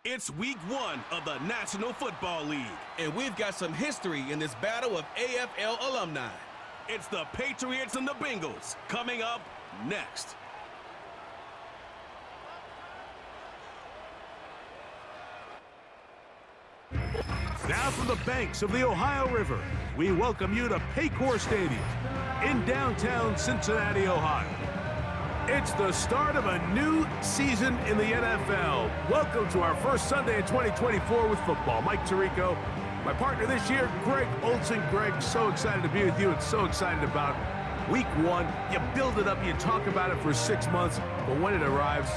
It's week 1 of the National Football League. And we've got some history in this battle of AFL alumni. It's the Patriots and the Bengals coming up next. Now from the banks of the Ohio River, we welcome you to Paycor Stadium in downtown Cincinnati, Ohio. It's the start of a new season in the NFL. Welcome to our first Sunday in 2024 with football. Mike Tirico, my partner this year, Greg Olsen. Greg, so excited to be with you and so excited about week 1. You build it up, you talk about it for 6 months, but when it arrives,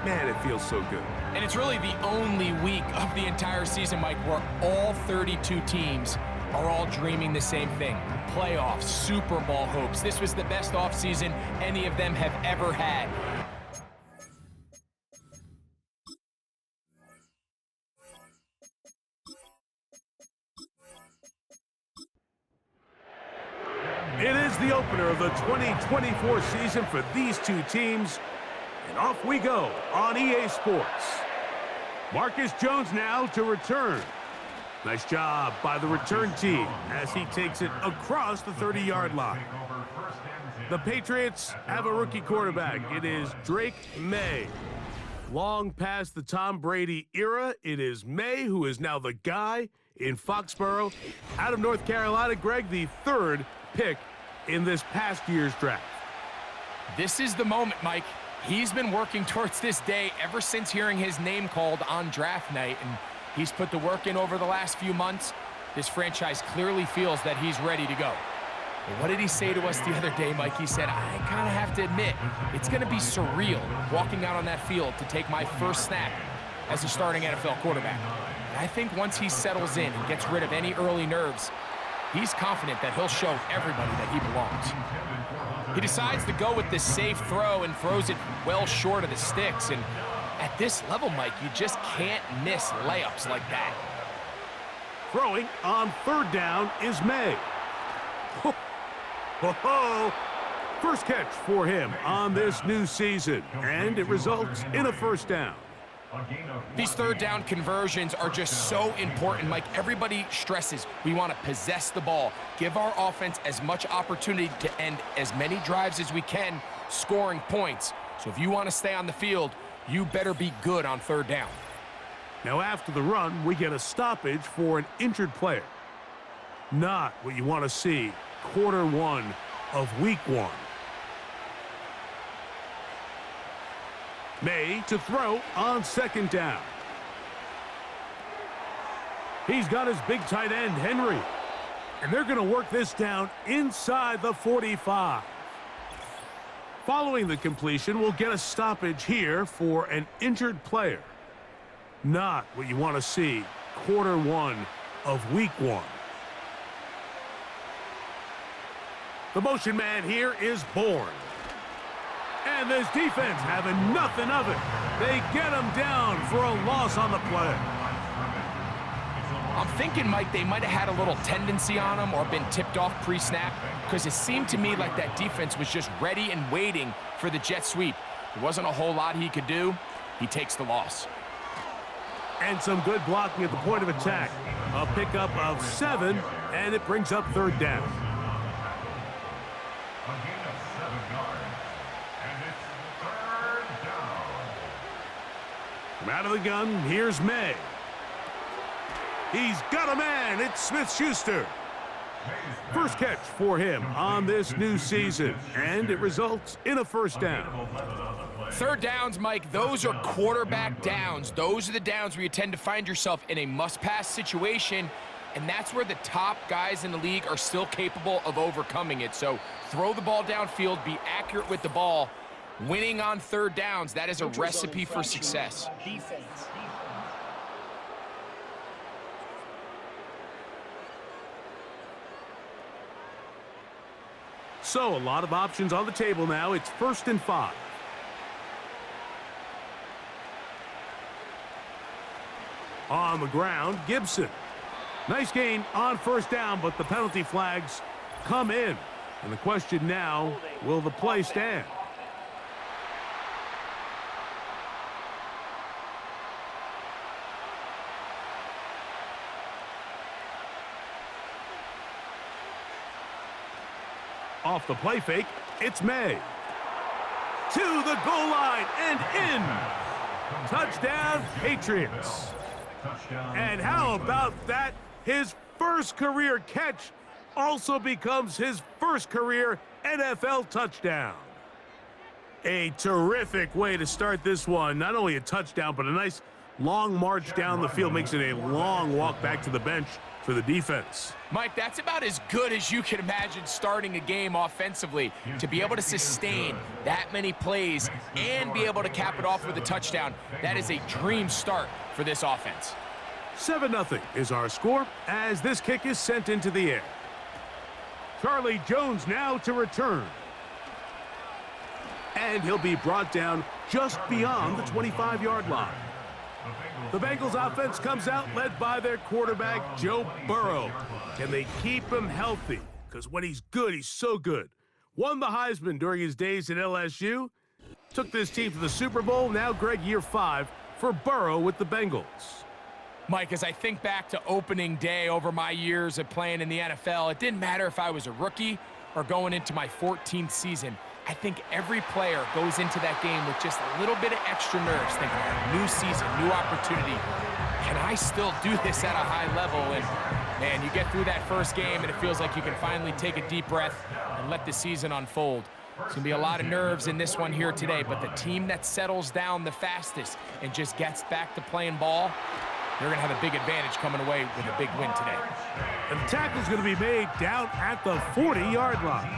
man, it feels so good. And it's really the only week of the entire season, Mike, where all 32 teams are all dreaming the same thing. Playoffs, Super Bowl hopes. This was the best offseason any of them have ever had. It is the opener of the 2024 season for these two teams, and off we go on EA Sports. Marcus Jones now to return. Nice job by the return team as he takes it across the 30-yard line. The Patriots have a rookie quarterback. It is Drake May. Long past the Tom Brady era, it is May who is now the guy in Foxborough. Out of North Carolina, Greg, the 3rd pick in this past year's draft. This is the moment, Mike. He's been working towards this day ever since hearing his name called on draft night, and he's put the work in over the last few months. This franchise clearly feels that he's ready to go. But what did he say to us the other day, Mike? He said, I kind of have to admit, it's going to be surreal walking out on that field to take my first snap as a starting NFL quarterback. And I think once he settles in and gets rid of any early nerves, he's confident that he'll show everybody that he belongs. He decides to go with this safe throw and throws it well short of the sticks. And at this level, Mike, you just can't miss layups like that. Throwing on 3rd down is May. Ho-ho! First catch for him on this new season, and it results in a first down. These 3rd down conversions are just so important, Mike. Everybody stresses we want to possess the ball, give our offense as much opportunity to end as many drives as we can, scoring points. So if you want to stay on the field, you better be good on 3rd down. Now after the run, we get a stoppage for an injured player. Not what you want to see quarter 1 of week 1. May to throw on 2nd down. He's got his big tight end, Henry. And they're going to work this down inside the 45. Following the completion, we'll get a stoppage here for an injured player. Not what you want to see quarter 1 of week 1. The motion man here is Bourne. And this defense having nothing of it. They get him down for a loss on the play. I'm thinking, Mike, they might have had a little tendency on him or been tipped off pre-snap, because it seemed to me like that defense was just ready and waiting for the jet sweep. There wasn't a whole lot he could do. He takes the loss. And some good blocking at the point of attack. A pickup of 7, and it brings up 3rd down. From out of the gun, here's May. He's got a man. It's Smith-Schuster. First catch for him on this new season, and it results in a first down. 3rd downs, Mike, those are quarterback downs. Those are the downs where you tend to find yourself in a must-pass situation, and that's where the top guys in the league are still capable of overcoming it. So throw the ball downfield, be accurate with the ball. Winning on 3rd downs, that is a recipe for success. So a lot of options on the table now. It's 1st and 5. On the ground, Gibson. Nice gain on 1st down, but the penalty flags come in. And the question now, will the play stand? Off the play fake, it's May. To the goal line and in. Touchdown, Patriots. And how about that? His first career catch also becomes his first career NFL touchdown. A terrific way to start this one. Not only a touchdown, but a nice long march down the field. Makes it a long walk back to the bench for the defense. Mike, that's about as good as you can imagine starting a game offensively. To be able to sustain that many plays and be able to cap it off with a touchdown, that is a dream start for this offense. 7-0 is our score as this kick is sent into the air. Charlie Jones now to return. And he'll be brought down just beyond the 25-yard line. The Bengals offense comes out led by their quarterback, Joe Burrow. Can they keep him healthy? Because when he's good, he's so good. Won the Heisman during his days at LSU. Took this team to the Super Bowl. Now, Greg, year 5 for Burrow with the Bengals. Mike, as I think back to opening day over my years of playing in the NFL, it didn't matter if I was a rookie or going into my 14th season. I think every player goes into that game with just a little bit of extra nerves, thinking, new season, new opportunity. Can I still do this at a high level? And, man, you get through that first game, and it feels like you can finally take a deep breath and let the season unfold. It's going to be a lot of nerves in this one here today, but the team that settles down the fastest and just gets back to playing ball, they're going to have a big advantage coming away with a big win today. And the tackle's going to be made down at the 40-yard line.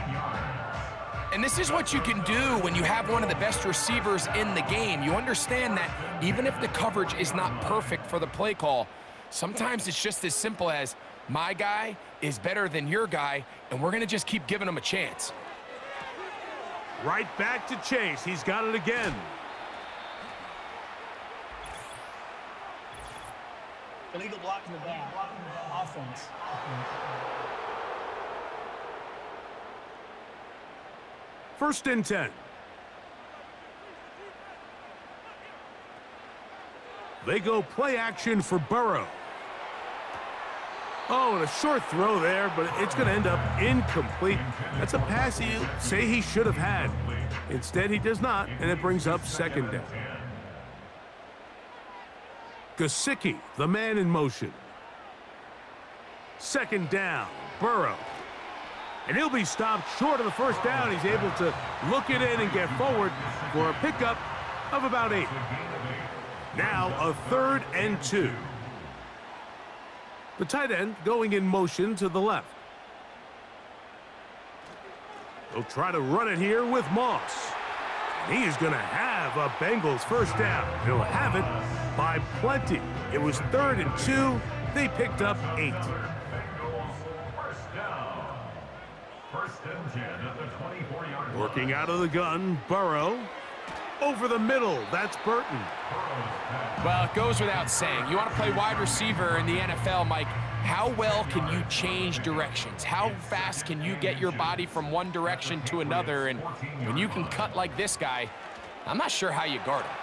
And this is what you can do when you have one of the best receivers in the game. You understand that even if the coverage is not perfect for the play call, sometimes it's just as simple as my guy is better than your guy, and we're going to just keep giving him a chance. Right back to Chase. He's got it again. Illegal block in the back. Offense. First and 10. They go play action for Burrow. Oh, and a short throw there, but it's going to end up incomplete. That's a pass you say he should have had. Instead, he does not, and it brings up second down. Gesicki, the man in motion. Second down, Burrow. And he'll be stopped short of the first down. He's able to look it in and get forward for a pickup of about 8. Now a 3rd and 2. The tight end going in motion to the left. He'll try to run it here with Moss. He is going to have a Bengals first down. He'll have it by plenty. It was 3rd and 2. They picked up 8. Working out of the gun, Burrow. Over the middle, that's Burton. Well, it goes without saying. You want to play wide receiver in the NFL, Mike. How well can you change directions? How fast can you get your body from one direction to another? And when you can cut like this guy, I'm not sure how you guard him.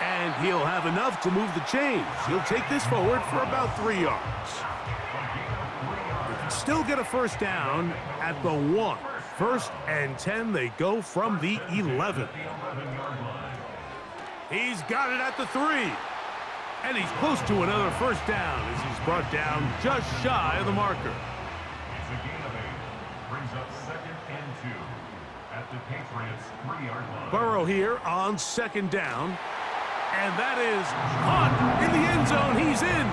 And he'll have enough to move the chains. He'll take this forward for about 3 yards. Still get a first down at the 1. 1st and 10, they go from the 11. He's got it at the 3. And he's close to another first down as he's brought down just shy of the marker. Burrow here on 2nd down. And that is caught in the end zone. He's in.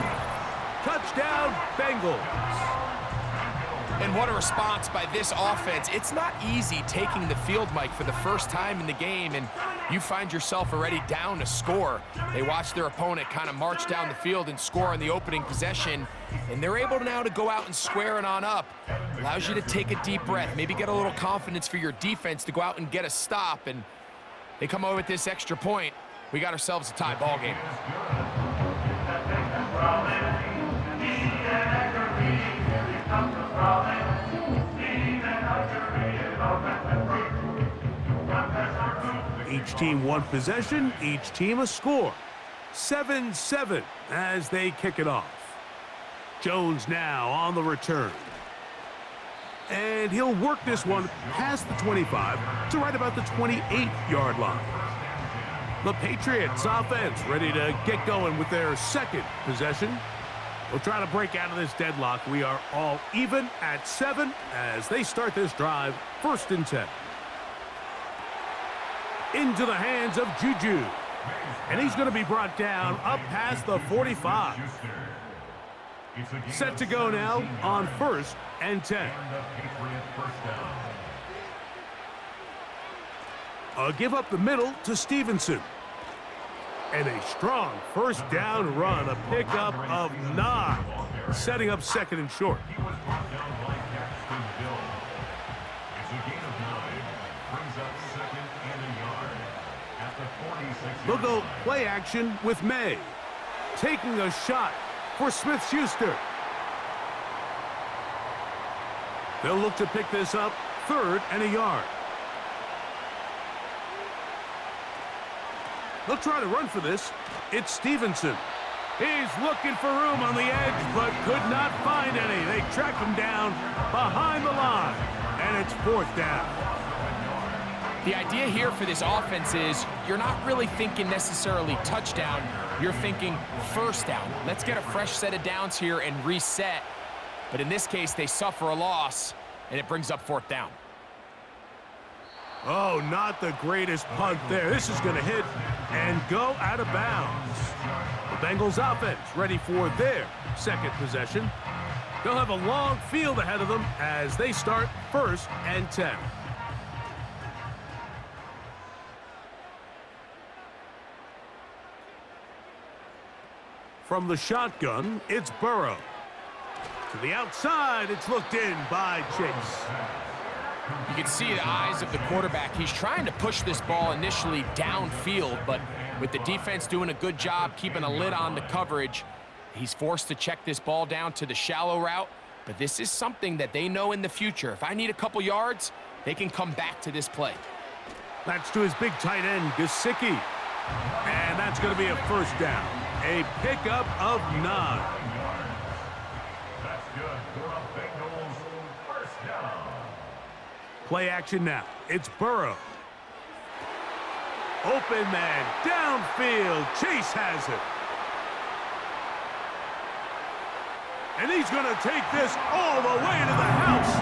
Touchdown, Bengals. And what a response by this offense. It's not easy taking the field, Mike, for the first time in the game, and you find yourself already down to score. They watch their opponent kind of march down the field and score on the opening possession, and they're able now to go out and square it on up. Allows you to take a deep breath, maybe get a little confidence for your defense to go out and get a stop, and they come over with this extra point. We got ourselves a tie ball game. Each team one possession, each team a score. 7-7 as they kick it off. Jones now on the return. And he'll work this one past the 25 to right about the 28-yard line. The Patriots offense ready to get going with their second possession. We'll try to break out of this deadlock. We are all even at 7 as they start this drive, 1st and 10. Into the hands of Juju. And he's going to be brought down up past the 45. Set to go now on 1st and 10. A give up the middle to Stevenson. And a strong 1st down run, a pickup of 9, setting up 2nd and short. They'll go play action with May, taking a shot for Smith-Schuster. They'll look to pick this up 3rd and a yard. They'll try to run for this. It's Stevenson. He's looking for room on the edge, but could not find any. They track him down behind the line, and it's 4th down. The idea here for this offense is you're not really thinking necessarily touchdown. You're thinking 1st down. Let's get a fresh set of downs here and reset. But in this case, they suffer a loss, and it brings up 4th down. Oh, not the greatest punt there. This is going to hit and go out of bounds. The Bengals offense ready for their 2nd possession. They'll have a long field ahead of them as they start 1st and 10. From the shotgun, it's Burrow. To the outside, it's looked in by Chase. You can see the eyes of the quarterback. He's trying to push this ball initially downfield, but with the defense doing a good job keeping a lid on the coverage, he's forced to check this ball down to the shallow route. But this is something that they know in the future. If I need a couple yards, they can come back to this play. That's to his big tight end, Gesicki. And that's going to be a 1st down. A pickup of 9. That's good for a Bengals 1st down. Play action now. It's Burrow. Open man, downfield. Chase has it. And he's going to take this all the way to the house.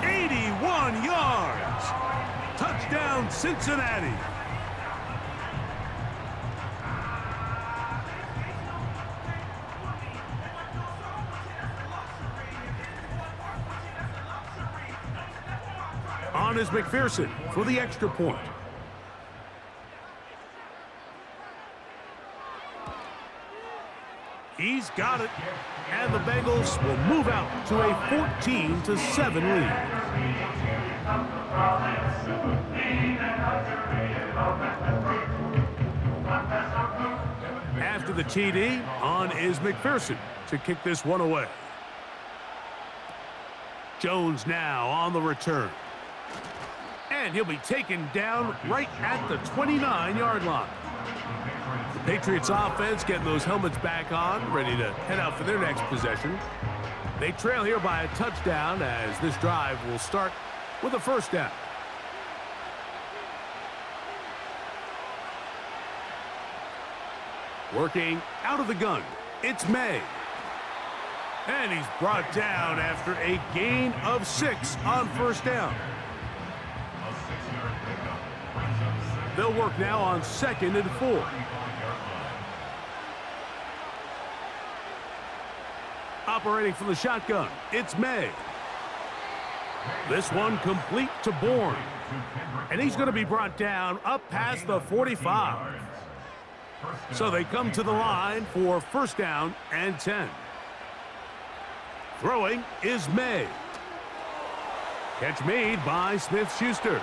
81 yards. Touchdown, Cincinnati. On is McPherson for the extra point. He's got it, and the Bengals will move out to a 14-7 lead. After the TD, on is McPherson to kick this one away. Jones now on the return. And he'll be taken down right at the 29-yard line. The Patriots offense getting those helmets back on, ready to head out for their next possession. They trail here by a touchdown as this drive will start with a 1st down. Working out of the gun, it's May. And he's brought down after a gain of 6 on 1st down. They'll work now on 2nd and 4. Operating from the shotgun, it's May. This one complete to Bourne. And he's going to be brought down up past the 45. So they come to the line for 1st down and 10. Throwing is May. Catch made by Smith-Schuster.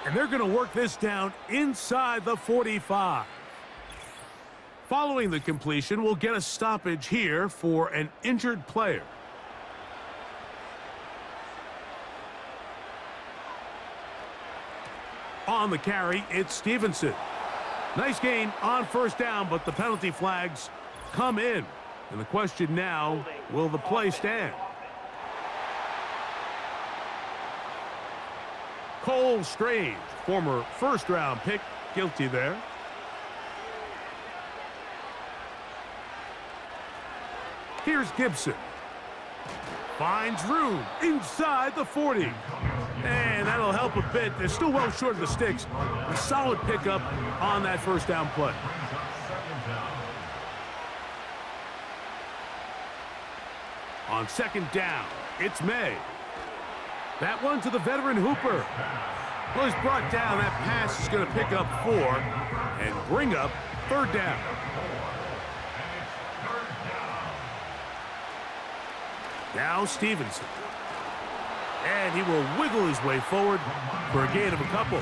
And they're going to work this down inside the 45. Following the completion, we'll get a stoppage here for an injured player. On the carry, it's Stevenson. Nice gain on 1st down, but the penalty flags come in. And the question now, will the play stand? Cole Strange, former first-round pick, guilty there. Here's Gibson. Finds room inside the 40. And that'll help a bit. They're still well short of the sticks. A solid pickup on that first down play. On second down, it's May. That one to the veteran Hooper. Well, he's brought down. That pass is going to pick up 4 and bring up third down. Now Stevenson. And he will wiggle his way forward for a gain of a couple.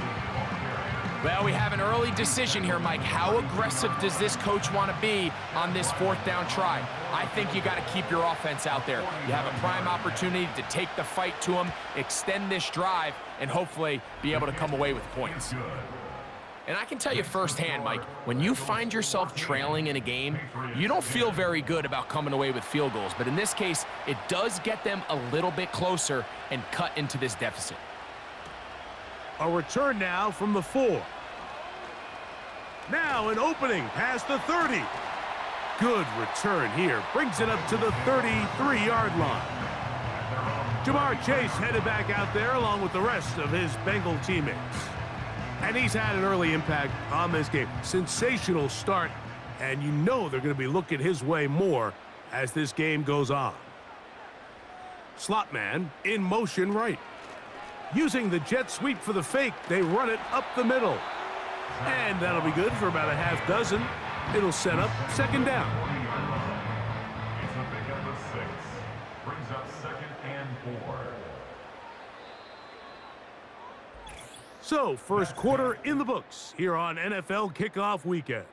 Well, we have an early decision here, Mike. How aggressive does this coach want to be on this fourth down try? I think you got to keep your offense out there. You have a prime opportunity to take the fight to them, extend this drive, and hopefully be able to come away with points. And I can tell you firsthand, Mike, when you find yourself trailing in a game, you don't feel very good about coming away with field goals. But in this case, it does get them a little bit closer and cut into this deficit. A return now from the 4. Now an opening past the 30. Good return here. Brings it up to the 33-yard line. Jamar Chase headed back out there along with the rest of his Bengal teammates. And he's had an early impact on this game. Sensational start, and you know they're going to be looking his way more as this game goes on. Slot man in motion right. Using the jet sweep for the fake, they run it up the middle. And that'll be good for about a half dozen. It'll set up second down. It's a pickup of 6. Brings up second and 4. So, first quarter in the books here on NFL Kickoff Weekend.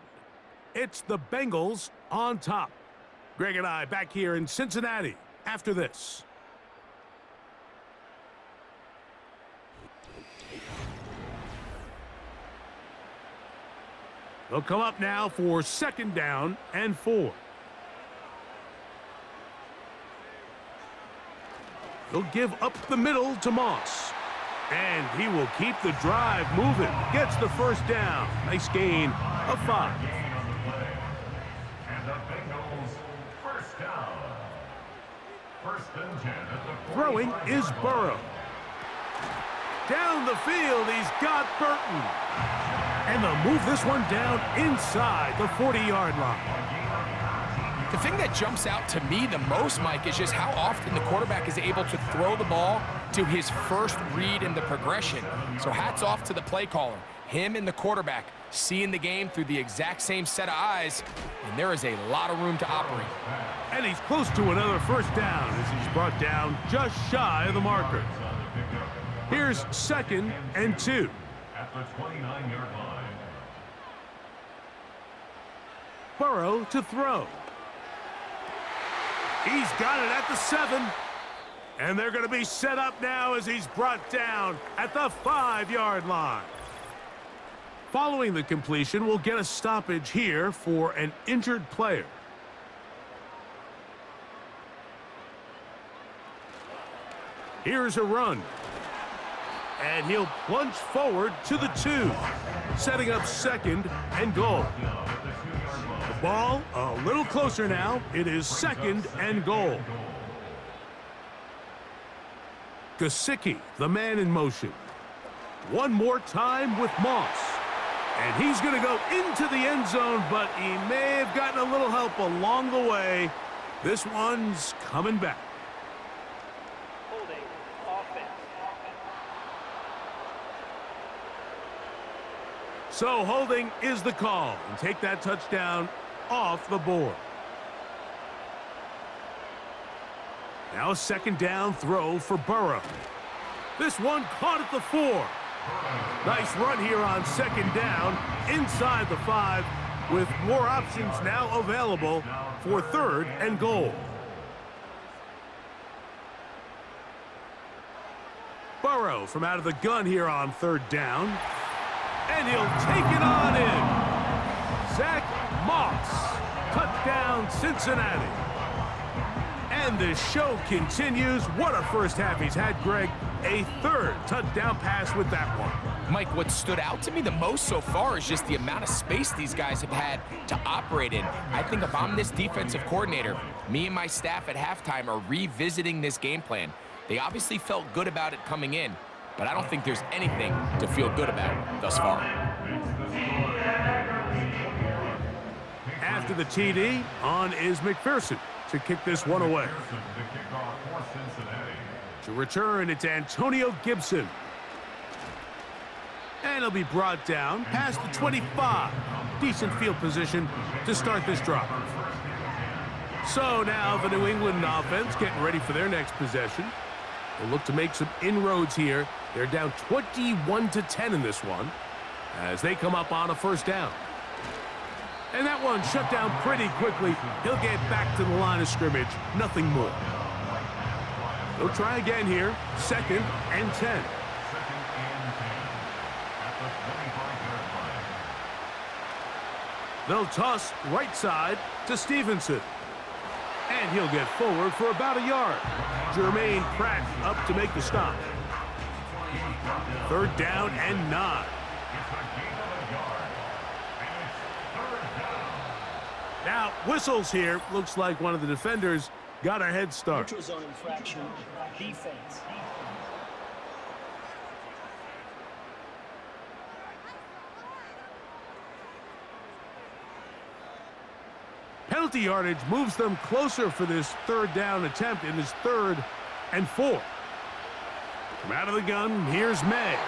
It's the Bengals on top. Greg and I back here in Cincinnati after this. They'll come up now for second down and 4. They'll give up the middle to Moss. And he will keep the drive moving. Gets the first down. Nice gain of 5. And the Bengals first down. First and 10 at the 40. Throwing is Burrow. Down the field, he's got Burton. And they'll move this one down inside the 40-yard line. The thing that jumps out to me the most, Mike, is just how often the quarterback is able to throw the ball to his first read in the progression. So hats off to the play caller. Him and the quarterback seeing the game through the exact same set of eyes, and there is a lot of room to operate. And he's close to another first down as he's brought down just shy of the marker. Here's second and 2. At the 29-yard line. Burrow to throw. He's got it at the 7. And they're going to be set up now as he's brought down at the 5-yard line. Following the completion, we'll get a stoppage here for an injured player. Here's a run. And he'll plunge forward to the 2, setting up second and goal. The ball a little closer now. It is second and goal. Gesicki, the man in motion. One more time with Moss. And he's going to go into the end zone, but he may have gotten a little help along the way. This one's coming back. Holding offense. So holding is the call, and take that touchdown off the board. Now a second down throw for Burrow. This one caught at the 4. Nice run here on second down inside the 5 with more options now available for third and goal. Burrow from out of the gun here on third down. And he'll take it on in. Zach Moss. Touchdown, Cincinnati. And And the show continues. What a first half he's had, Greg. A third touchdown pass with that one. Mike, what stood out to me the most so far is just the amount of space these guys have had to operate in. I think if I'm this defensive coordinator, me and my staff at halftime are revisiting this game plan. They obviously felt good about it coming in, but I don't think there's anything to feel good about thus far. After the TD, on is McPherson to kick this one away. To return, it's Antonio Gibson. And he'll be brought down past the 25. Decent field position to start this drive. So now the New England offense getting ready for their next possession. They'll look to make some inroads here. They're down 21-10 in this one as they come up on a first down. And that one shut down pretty quickly. He'll get back to the line of scrimmage. Nothing more. They'll try again here. 2nd and 10. They'll toss right side to Stevenson. And he'll get forward for about a yard. Jermaine Pratt up to make the stop. 3rd down and 9. Now, whistles here. Looks like one of the defenders got a head start. Neutral zone infraction, defense. Penalty yardage moves them closer for this 3rd down attempt in this 3rd and 4. From out of the gun, here's May.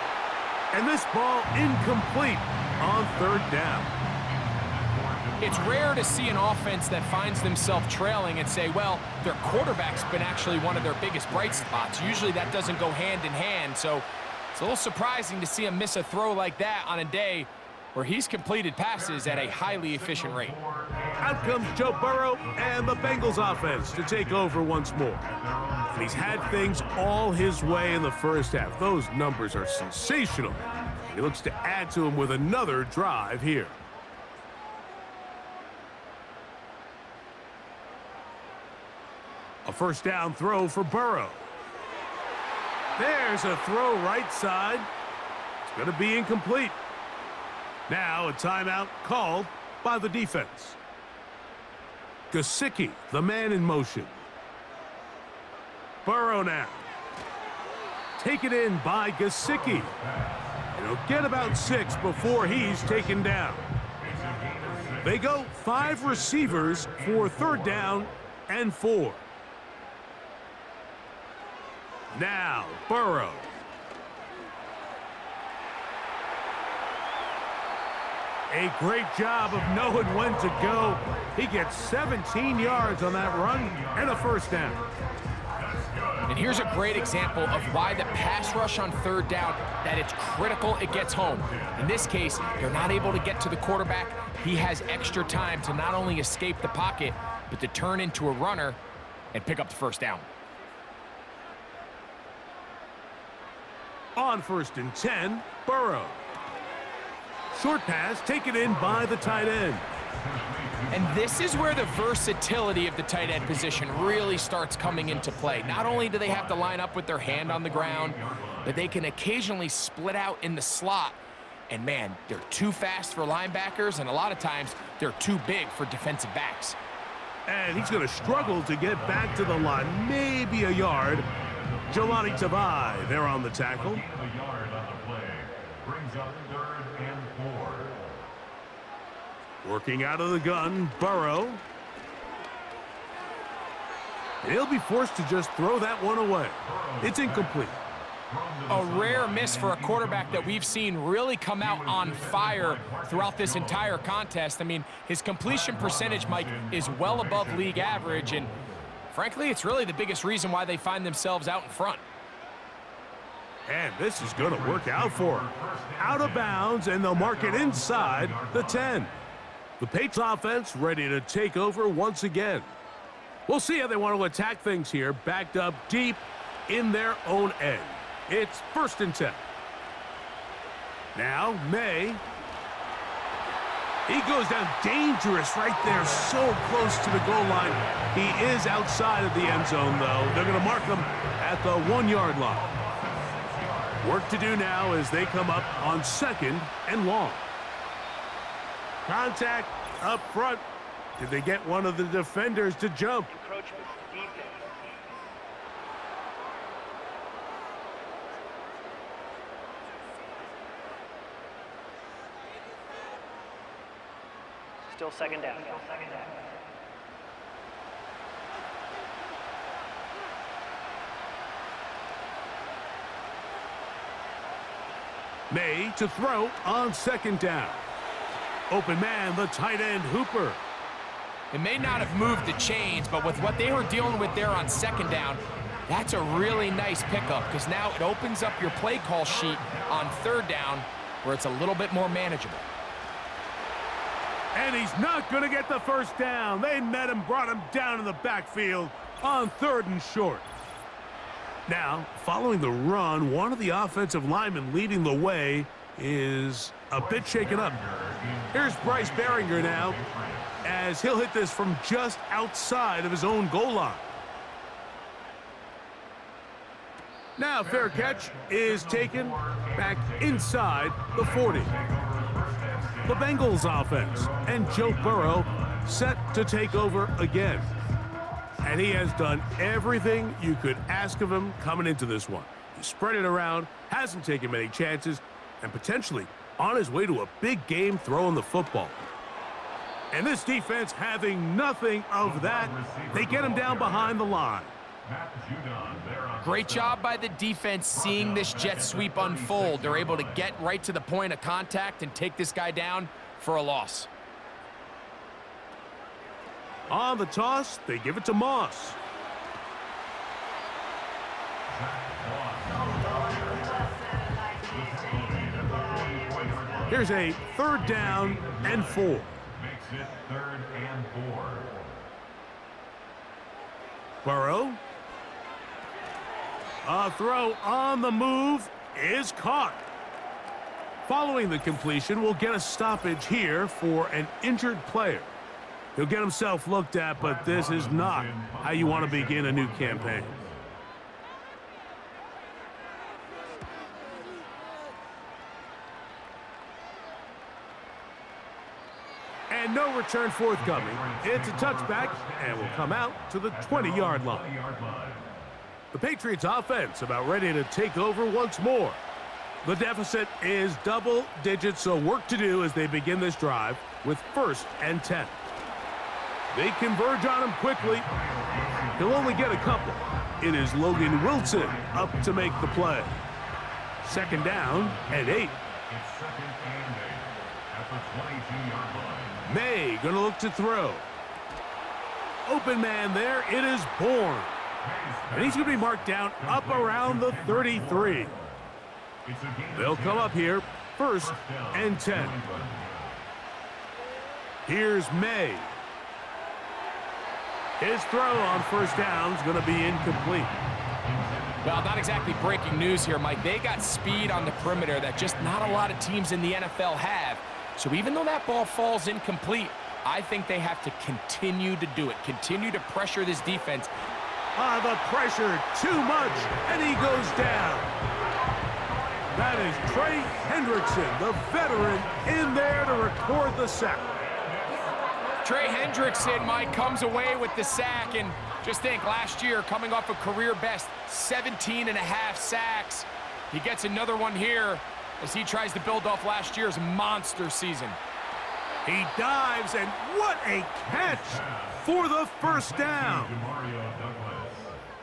And this ball incomplete on 3rd down. It's rare to see an offense that finds themselves trailing and say, well, their quarterback's been actually one of their biggest bright spots. Usually that doesn't go hand in hand, so it's a little surprising to see him miss a throw like that on a day where he's completed passes at a highly efficient rate. Out comes Joe Burrow and the Bengals offense to take over once more. And he's had things all his way in the first half. Those numbers are sensational. He looks to add to them with another drive here. A first down throw for Burrow. There's a throw right side. It's going to be incomplete. Now a timeout called by the defense. Gesicki, the man in motion. Burrow now. Taken in by Gesicki. And he'll get about 6 before he's taken down. They go 5 receivers for 3rd down and 4. Now, Burrow. A great job of knowing when to go. He gets 17 yards on that run and a first down. And here's a great example of why the pass rush on 3rd down, that it's critical it gets home. In this case, they're not able to get to the quarterback. He has extra time to not only escape the pocket, but to turn into a runner and pick up the first down. On 1st and 10, Burrow. Short pass taken in by the tight end. And this is where the versatility of the tight end position really starts coming into play. Not only do they have to line up with their hand on the ground, but they can occasionally split out in the slot. And man, they're too fast for linebackers, and a lot of times they're too big for defensive backs. And he's going to struggle to get back to the line, maybe a yard. Jelani Tavai there on the tackle. A yard on the play. Brings up 3rd and 4. Working out of the gun, Burrow. He'll be forced to just throw that one away. It's incomplete. A rare miss for a quarterback that we've seen really come out on fire throughout this entire contest. I mean, his completion percentage, Mike, is well above league average, and frankly, it's really the biggest reason why they find themselves out in front. And this is going to work out for him. Out of bounds, and they'll mark it inside the 10. The Patriots offense ready to take over once again. We'll see how they want to attack things here, backed up deep in their own end. It's 1st and 10. Now, May. He goes down dangerous right there, so close to the goal line. He is outside of the end zone, though. They're going to mark him at the 1-yard line. Work to do now as they come up on 2nd and long. Contact up front. Did they get one of the defenders to jump? Encroachment defense. Still second down. May to throw on 2nd down. Open man, the tight end, Hooper. It may not have moved the chains, but with what they were dealing with there on 2nd down, that's a really nice pickup because now it opens up your play call sheet on 3rd down where it's a little bit more manageable. And he's not going to get the first down. They met him, brought him down in the backfield on 3rd and short. Now, following the run, one of the offensive linemen leading the way is a bit shaken up. Here's Bryce Behringer now, as he'll hit this from just outside of his own goal line. Now, fair catch is taken back inside the 40. The Bengals offense and Joe Burrow set to take over again. And he has done everything you could ask of him coming into this one. He spread it around, hasn't taken many chances, and potentially on his way to a big game throwing the football. And this defense having nothing of that, they get him down behind the line. Great job by the defense seeing this jet sweep unfold. They're able to get right to the point of contact and take this guy down for a loss. On the toss, they give it to Moss. Here's a 3rd down and 4. Makes it 3rd and 4. Burrow. A throw on the move is caught. Following the completion, we'll get a stoppage here for an injured player. He'll get himself looked at, but this is not how you want to begin a new campaign. And no return forthcoming. It's a touchback and will come out to the 20-yard line. The Patriots offense about ready to take over once more. The deficit is double digits, so work to do as they begin this drive with 1st and 10. They converge on him quickly. He'll only get a couple. It is Logan Wilson up to make the play. 2nd down and 8. It's 2nd and 8 at the 22-yard line. May going to look to throw. Open man there. It is Bourne. And he's going to be marked down up around the 33. They'll come up here 1st and 10. Here's May. His throw on 1st down is going to be incomplete. Well, not exactly breaking news here, Mike. They got speed on the perimeter that just not a lot of teams in the NFL have. So even though that ball falls incomplete, I think they have to continue to do it. Continue to pressure this defense. The pressure, too much, and he goes down. That is Trey Hendrickson, the veteran, in there to record the sack. Trey Hendrickson, Mike, comes away with the sack, and just think, last year, coming off a career best, 17.5 sacks. He gets another one here as he tries to build off last year's monster season. He dives, and what a catch for the 1st down.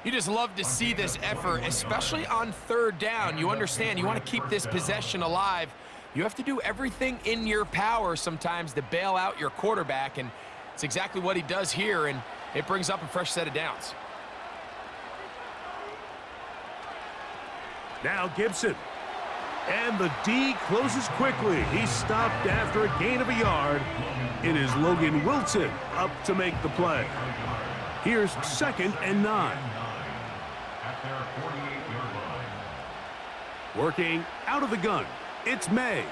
You just love to see this effort, especially on 3rd down. You understand, you want to keep this possession alive. You have to do everything in your power sometimes to bail out your quarterback, and it's exactly what he does here, and it brings up a fresh set of downs. Now Gibson. And the D closes quickly. He's stopped after a gain of a yard. It is Logan Wilson up to make the play. Here's 2nd and 9. At their 48-yard line. Working out of the gun. It's May.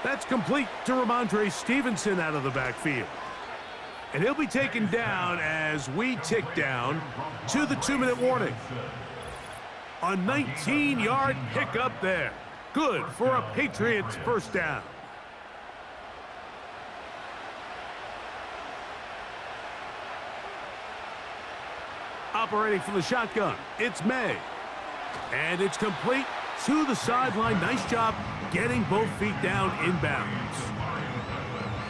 That's complete to Ramondre Stevenson out of the backfield. And he'll be taken down as we tick down to the 2-minute warning. A 19-yard pickup there. Good for a Patriots first down. Operating from the shotgun, it's May. And it's complete to the sideline. Nice job getting both feet down inbounds.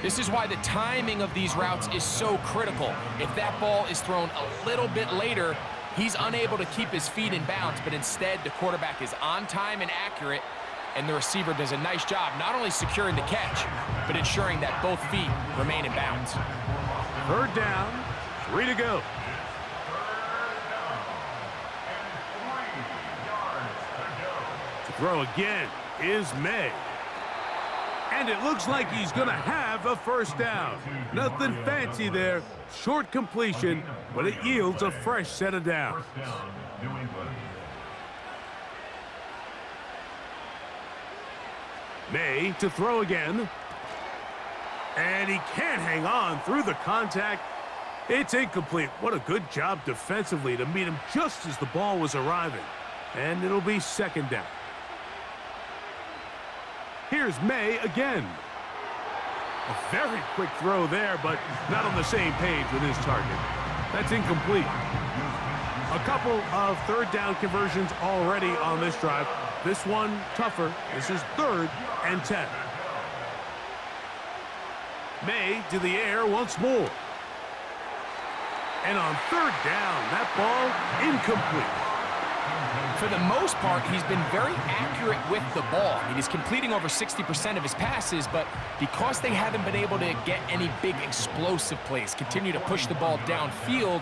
This is why the timing of these routes is so critical. If that ball is thrown a little bit later, he's unable to keep his feet in bounds, but instead the quarterback is on time and accurate, and the receiver does a nice job not only securing the catch, but ensuring that both feet remain in bounds. Third down, 3 to go. To throw again is May. And it looks like he's going to have a first down. Nothing fancy there. Short completion, but it yields a fresh set of downs. May to throw again. And he can't hang on through the contact. It's incomplete. What a good job defensively to meet him just as the ball was arriving. And it'll be second down. Here's May again. A very quick throw there, but not on the same page with his target. That's incomplete. A couple of third down conversions already on this drive. This one tougher. This is 3rd and 10. May to the air once more. And on 3rd down, that ball incomplete. For the most part, he's been very accurate with the ball. I mean, he's completing over 60% of his passes, but because they haven't been able to get any big explosive plays, continue to push the ball downfield,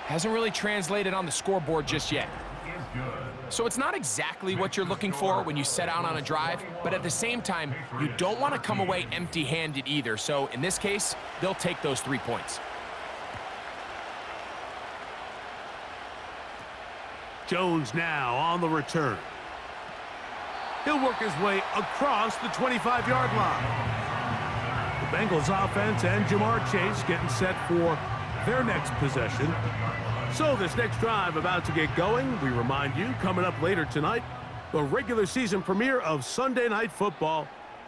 hasn't really translated on the scoreboard just yet. So it's not exactly what you're looking for when you set out on a drive, but at the same time, you don't want to come away empty-handed either. So in this case, they'll take those 3 points. Jones now on the return. He'll work his way across the 25-yard line. The Bengals offense and Jamar Chase getting set for their next possession. So this next drive about to get going. We remind you, coming up later tonight, the regular season premiere of Sunday Night Football.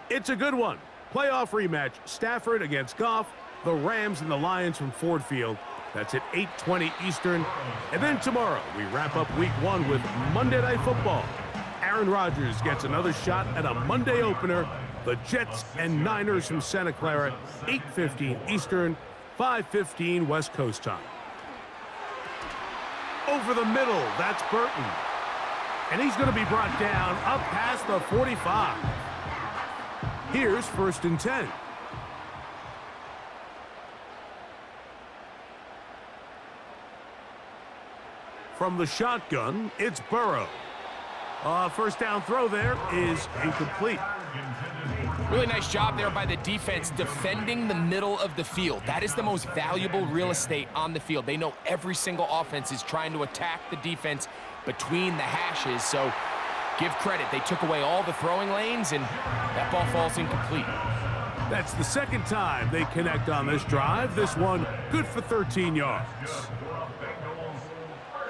It's a good one. Playoff rematch, Stafford against Goff, the Rams and the Lions from Ford Field. That's at 8:20 Eastern. And then tomorrow, we wrap up week 1 with Monday Night Football. Aaron Rodgers gets another shot at a Monday opener. The Jets and Niners from Santa Clara, 8:15 Eastern, 5:15 West Coast time. Over the middle, that's Burton. And he's going to be brought down up past the 45. Here's 1st and 10. From the shotgun, it's Burrow. First down throw there is incomplete. Really nice job there by the defense defending the middle of the field. That is the most valuable real estate on the field. They know every single offense is trying to attack the defense between the hashes, so give credit. They took away all the throwing lanes, and that ball falls incomplete. That's the second time they connect on this drive. This one good for 13 yards.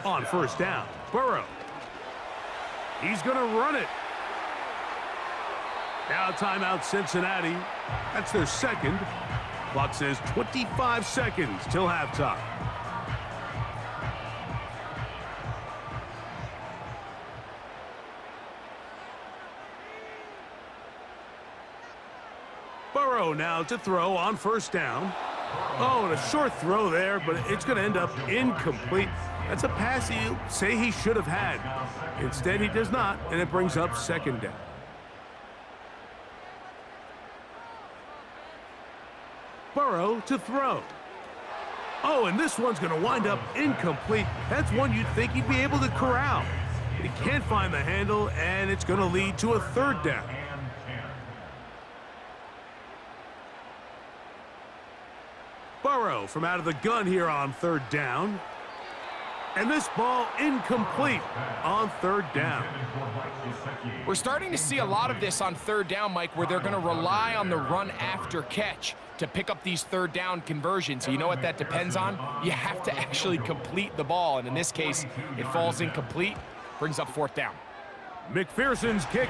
On first down, Burrow. He's going to run it. Now timeout Cincinnati. That's their second. Clock says 25 seconds till halftime. Burrow now to throw on first down. Oh, and a short throw there, but it's going to end up incomplete. That's a pass you say he should have had. Instead, he does not, and it brings up second down. Burrow to throw. Oh, and this one's going to wind up incomplete. That's one you'd think he'd be able to corral. But he can't find the handle, and it's going to lead to a third down. Burrow from out of the gun here on third down. And this ball incomplete on third down. We're starting to see a lot of this on third down, Mike, where they're going to rely on the run after catch to pick up these third down conversions. So you know what that depends on? You have to actually complete the ball, and in this case, it falls incomplete, brings up fourth down. McPherson's kick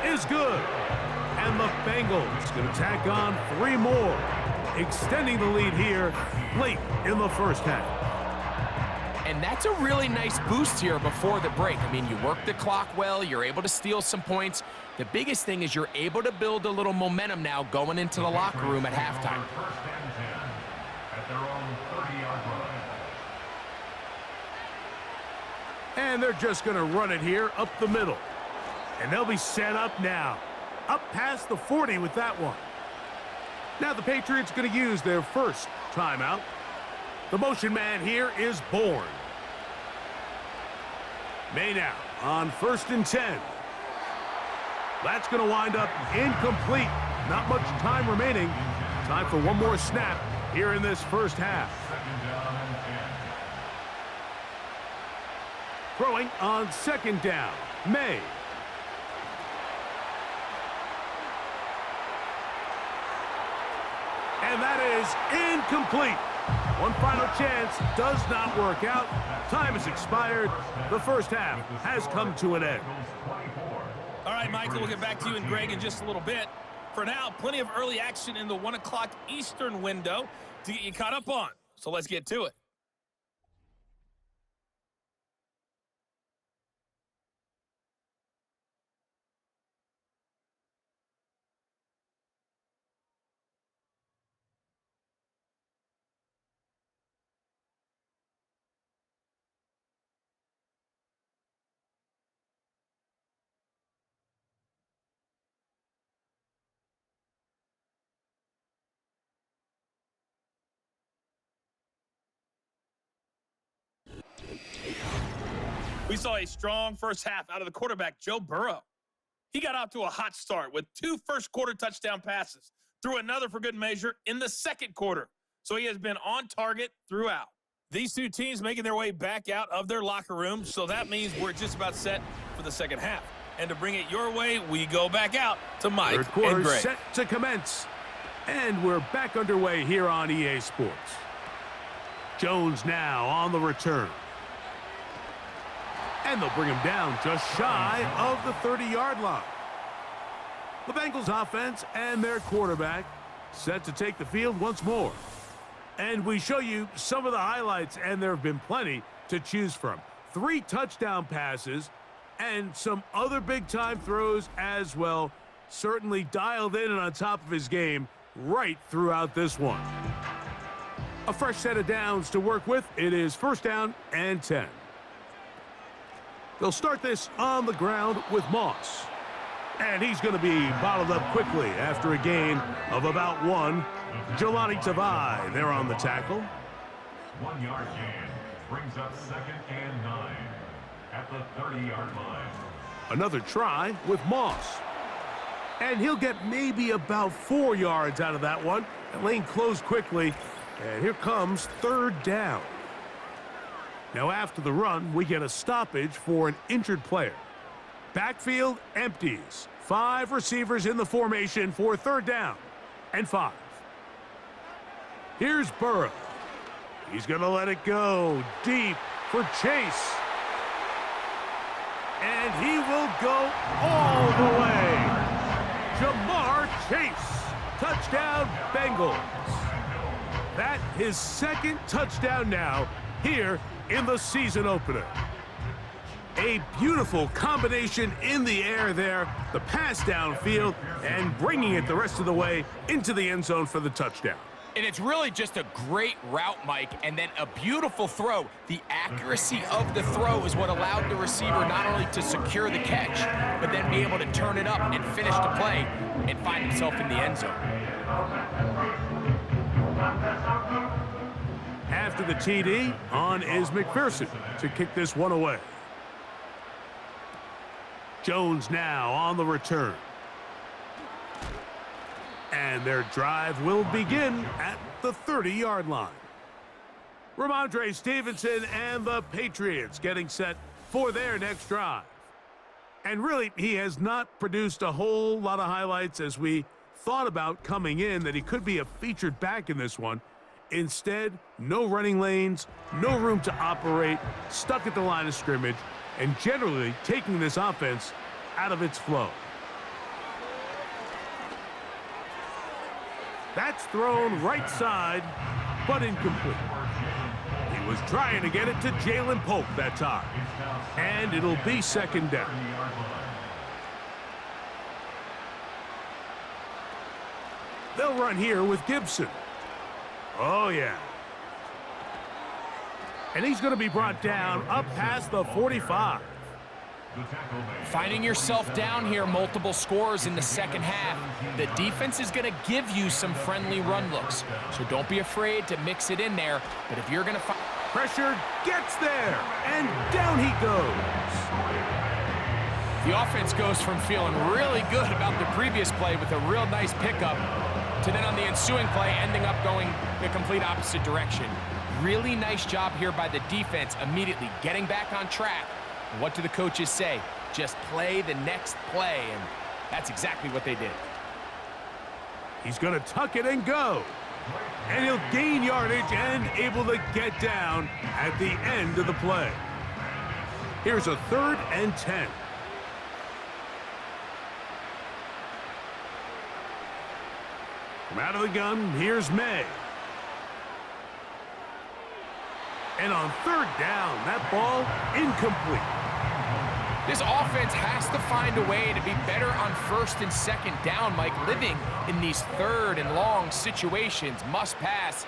is good. And the Bengals going to tack on 3 more, extending the lead here late in the first half. And that's a really nice boost here before the break. I mean, you work the clock well, you're able to steal some points. The biggest thing is you're able to build a little momentum now going into the locker room at halftime. First and 10 at their own 30-yard line. And they're just going to run it here up the middle. And they'll be set up now. Up past the 40 with that one. Now the Patriots going to use their first timeout. The motion man here is Bourne. May now on 1st and 10. That's going to wind up incomplete. Not much time remaining. Time for one more snap here in this first half. Throwing on 2nd down. May. And that is incomplete. One final chance does not work out. Time has expired. The first half has come to an end. All right, Michael, we'll get back to you and Greg in just a little bit. For now, plenty of early action in the 1 o'clock Eastern window to get you caught up on. So let's get to it. We saw a strong first half out of the quarterback, Joe Burrow. He got off to a hot start with 2 first-quarter touchdown passes, threw another for good measure in the second quarter. So he has been on target throughout. These two teams making their way back out of their locker room, so that means we're just about set for the second half. And to bring it your way, we go back out to Mike Third quarter and Greg. set to commence. And we're back underway here on EA Sports. Jones now on the return. And they'll bring him down just shy of the 30-yard line. The Bengals offense and their quarterback set to take the field once more. And we show you some of the highlights, and there have been plenty to choose from. 3 touchdown passes and some other big-time throws as well. Certainly dialed in and on top of his game right throughout this one. A fresh set of downs to work with. It is 1st down and 10. They'll start this on the ground with Moss. And he's going to be bottled up quickly after a gain of about 1. Jelani Tavai there on the tackle. 1-yard gain brings up 2nd and 9 at the 30-yard line. Another try with Moss. And he'll get maybe about 4 yards out of that one. That lane closed quickly. And here comes 3rd down. Now after the run, we get a stoppage for an injured player. Backfield empties. 5 receivers in the formation for 3rd down and 5. Here's Burrow. He's going to let it go deep for Chase. And he will go all the way. Jamar Chase. Touchdown, Bengals. That his 2nd touchdown now here in the season opener. A beautiful combination in the air there, the pass downfield, and bringing it the rest of the way into the end zone for the touchdown. And it's really just a great route, Mike, and then a beautiful throw. The accuracy of the throw is what allowed the receiver not only to secure the catch, but then be able to turn it up and finish the play and find himself in the end zone. After the TD, on is McPherson to kick this one away. Jones now on the return. And their drive will begin at the 30-yard line. Ramondre Stevenson and the Patriots getting set for their next drive. And really, he has not produced a whole lot of highlights as we thought about coming in that he could be a featured back in this one. Instead, no running lanes, no room to operate, stuck at the line of scrimmage, and generally taking this offense out of its flow. That's thrown right side, but incomplete. He was trying to get it to Jalen Polk that time. And it'll be second down. They'll run here with Gibson. Oh, yeah. And he's going to be brought down up past the 45. Finding yourself down here, multiple scores in the second half. The defense is going to give you some friendly run looks, so don't be afraid to mix it in there. But if you're going to find pressure, gets there, and down he goes. The offense goes from feeling really good about the previous play with a real nice pickup to then on the ensuing play ending up going the complete opposite direction. Really nice job here by the defense, immediately getting back on track. And what do the coaches say? Just play the next play, and that's exactly what they did. He's going to tuck it and go. And he'll gain yardage and able to get down at the end of the play. Here's a 3rd and 10. From out of the gun, here's May. And on 3rd down, that ball incomplete. This offense has to find a way to be better on 1st and 2nd down, Mike. Living in these 3rd and long situations, must pass,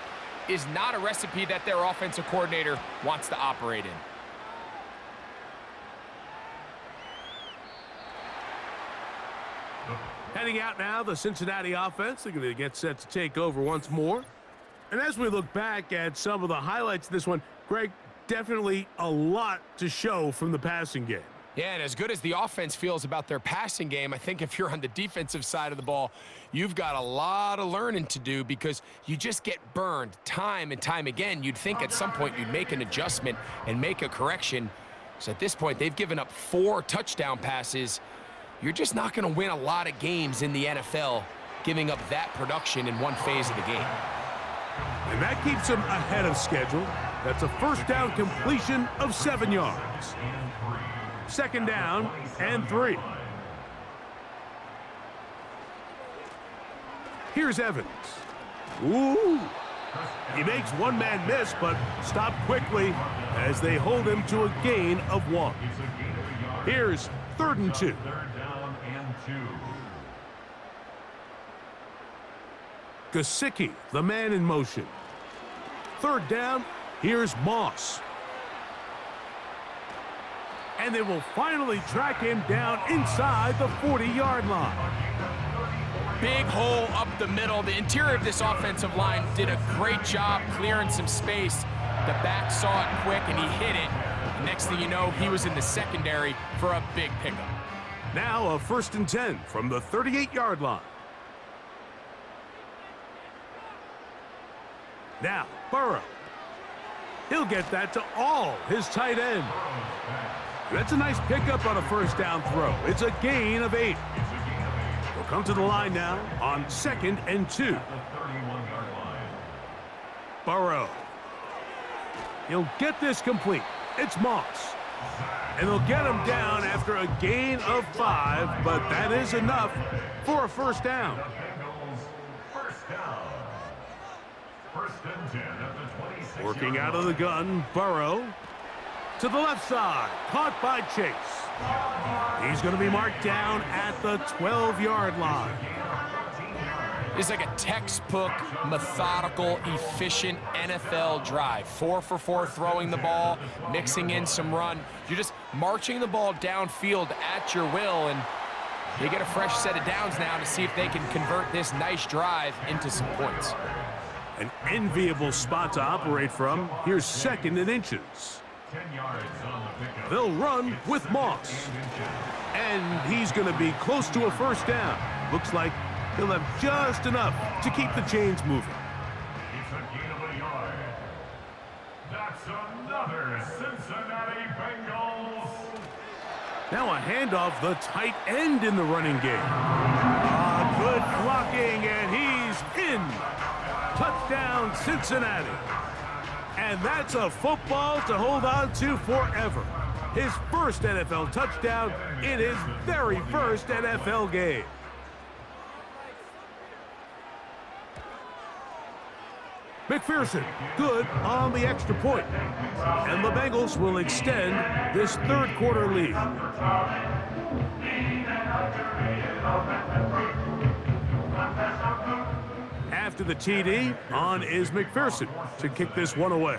is not a recipe that their offensive coordinator wants to operate in. Heading out now, the Cincinnati offense. They're going to get set to take over once more. And as we look back at some of the highlights of this one, Greg, definitely a lot to show from the passing game. Yeah, and as good as the offense feels about their passing game, I think if you're on the defensive side of the ball, you've got a lot of learning to do because you just get burned time and time again. You'd think at some point you'd make an adjustment and make a correction. So at this point, they've given up 4 touchdown passes. You're just not going to win a lot of games in the NFL giving up that production in one phase of the game. And that keeps them ahead of schedule. That's a 1st down completion of 7 yards. 2nd down and 3. Here's Evans. Ooh. He makes one man miss, but stopped quickly as they hold him to a gain of 1. Here's 3rd and 2. Gesicki, the man in motion. 3rd down, here's Moss. And they will finally track him down inside the 40-yard line. Big hole up the middle. The interior of this offensive line did a great job clearing some space. The back saw it quick, and he hit it. The next thing you know, he was in the secondary for a big pickup. Now a 1st and 10 from the 38-yard line. Now, Burrow. He'll get that to all his tight end. That's a nice pickup on a 1st down throw. It's a gain of 8. We'll come to the line now on 2nd and 2. Burrow. He'll get this complete. It's Moss. And they'll get him down after a gain of 5, but that is enough for a 1st down. Working out of the gun, Burrow. To the left side, caught by Chase. He's going to be marked down at the 12-yard line. It's like a textbook, methodical, efficient NFL drive. 4 for 4 throwing the ball, mixing in some run. You're just marching the ball downfield at your will, and they get a fresh set of downs now to see if they can convert this nice drive into some points. An enviable spot to operate from. Here's 2nd and inches. They'll run with Moss. And he's going to be close to a 1st down. Looks like he'll have just enough to keep the chains moving. It's a gain of a yard. That's another Cincinnati Bengals. Now a handoff, the tight end in the running game. Good blocking, and he's in. Touchdown, Cincinnati. And that's a football to hold on to forever. His first NFL touchdown in his very first NFL game. McPherson, good on the extra point. And the Bengals will extend this third quarter lead. After the TD, on is McPherson to kick this one away.